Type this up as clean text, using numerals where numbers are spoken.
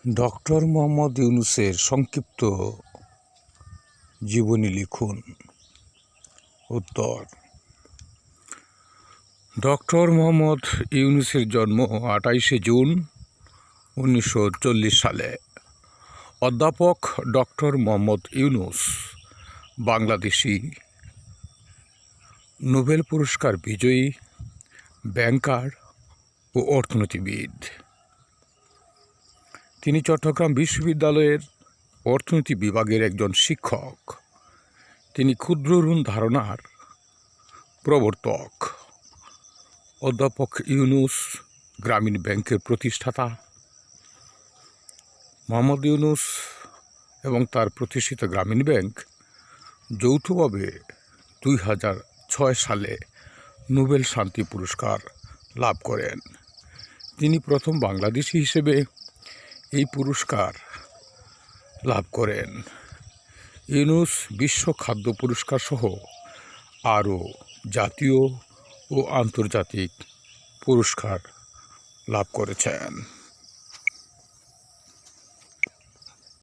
Doctor Mohammad ইউনূসের সংক্ষিপ্ত জীবনী লিখুন। উত্তর: ডক্টর মোহাম্মদ ইউনূসের জন্ম 28শে জুন 1940 সালে। অধ্যাপক ডক্টর মোহাম্মদ ইউনূস বাংলাদেশি নোবেল পুরস্কার বিজয়ী ব্যাংকার ও অর্থনীতিবিদ। তিনি চট্টগ্রাম বিশ্ববিদ্যালয়ের অর্থনীতি বিভাগের একজন শিক্ষক। তিনি ক্ষুদ্র ঋণ ধারণার প্রবর্তক। অধ্যাপক ইউনূস গ্রামীণ ব্যাংকের প্রতিষ্ঠাতা। মোহাম্মদ ইউনূস এবং তার প্রতিষ্ঠিত গ্রামীণ ব্যাংক যৌথভাবে 2006 সালে নোবেল শান্তি পুরস্কার লাভ করেন। তিনি প্রথম বাংলাদেশি হিসেবে এই পুরস্কার লাভ করেন। ইউনূস বিশ্ব খাদ্য পুরস্কার সহ আরও জাতীয় ও আন্তর্জাতিক পুরস্কার লাভ করেছেন।